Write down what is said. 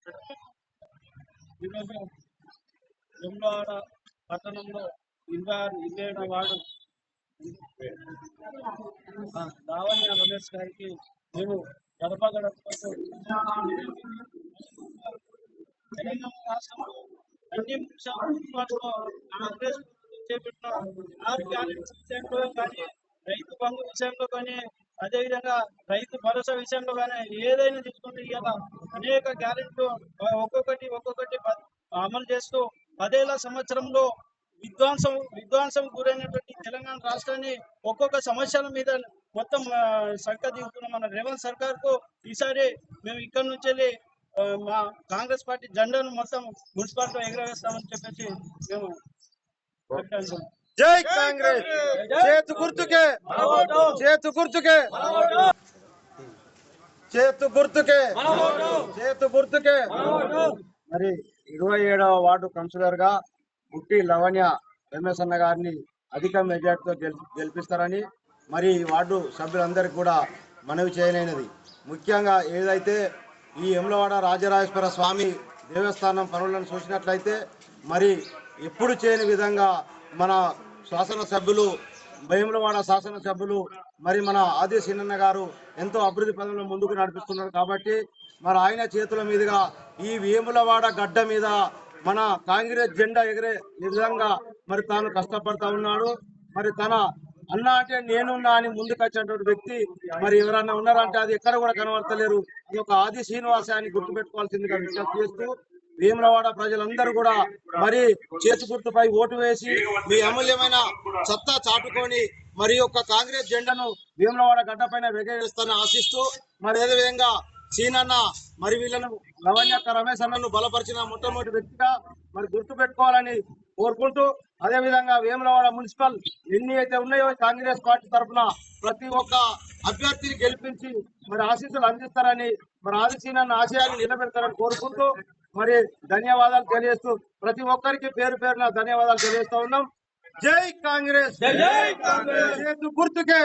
ఈరోజు వేములవాడ పట్టణంలో 27వ వార్డు లావణ్య రమేష్ గారికి మేము గడప గడపకు తెలంగాణ రాష్ట్రంలో అన్ని ముఖ్యాలు కాంగ్రెస్ చేపట్టిన 6 గ్యారెంటీ విషయంలో కానీ, రైతు బంధు విషయంలో కానీ, అదేవిధంగా రైతు భరోసా విషయంలో కానీ ఏదైనా తీసుకుంటే ఇవాళ అనేక గ్యారెంటీలు ఒక్కొక్కటి అమలు చేస్తూ 10 ఏళ్ల సంవత్సరంలో విధ్వంసం గురైనటువంటి తెలంగాణ రాష్ట్రాన్ని ఒక్కొక్క సమస్యల మీద మొత్తం దిగుతున్న మన రేవంత్ సర్కార్ కు ఈసారి మేము ఇక్కడి నుంచి వెళ్ళి మా కాంగ్రెస్ పార్టీ జెండాను మొత్తం మున్సిపాలిటీ ఎగరవేస్తామని చెప్పేసి మేము జై కాంగ్రెస్, చేతు గుర్తుకే, చేతు గుర్తుకే, చేతు గుర్తుకే, చేతు గుర్తుకే. మరి 27వ వార్డు కౌన్సిలర్ గా పుట్టి లవణ్య రమేష్ అన్న గారిని అధిక మెజార్టీతో గెలిపిస్తారని మరి వార్డు సభ్యులందరికీ కూడా మనవి చేయలేనిది. ముఖ్యంగా ఏదైతే ఈ వేములవాడ రాజరాజేశ్వర స్వామి దేవస్థానం పనులను చూసినట్లయితే మరి ఎప్పుడు చేయని విధంగా మన శాసనసభ్యులు వేములవాడ శాసనసభ్యులు మరి మన ఆది సీనన్న గారు ఎంతో అభివృద్ధి పనులను ముందుకు నడిపిస్తున్నారు. కాబట్టి మరి ఆయన చేతుల మీదుగా ఈ వేములవాడ గడ్డ మీద మన కాంగ్రెస్ జెండా ఎగిరే విధంగా మరి తాను కష్టపడతా ఉన్నాడు. మరి తన అన్న అంటే నేనున్నా అని ముందుకు వచ్చినటువంటి వ్యక్తి మరి ఎవరన్నా ఉన్నారంటే అది ఎక్కడ కూడా కనబడతలేరు. ఈ యొక్క ఆది శ్రీనివాసాన్ని గుర్తుపెట్టుకోవాల్సిందిగా విజ్ఞప్తి చేస్తూ వేములవాడ ప్రజలందరూ కూడా మరి చేతు గుర్తుపై ఓటు వేసి మీ అమూల్యమైన సత్తా చాటుకొని మరి యొక్క కాంగ్రెస్ జెండాను వేములవాడ గడ్డ పైన వెగవేస్తానని ఆశిస్తూ మరి అదే విధంగా సీనన్న మరి వీళ్ళను లవణ్యక్క రమేష్ అన్నను బలపరిచిన మొట్టమొదటి వ్యక్తిగా మరి గుర్తు పెట్టుకోవాలని కోరుకుంటూ అదే విధంగా వేములవాడ మున్సిపల్ ఎన్ని అయితే ఉన్నాయో కాంగ్రెస్ పార్టీ తరఫున ప్రతి ఒక్క అభ్యర్థిని గెలిపించి మరి ఆశీస్సులు అందిస్తారని మరి ఆది సీనన్న ఆశయాన్ని నిలబెడతారని కోరుకుంటూ మరి ధన్యవాదాలు తెలియజేస్తూ ప్రతి ఒక్కరికి పేరు పేరున ధన్యవాదాలు తెలియజేస్తా ఉన్నాం. జై కాంగ్రెస్, జై కాంగ్రెస్, గుర్తుకే.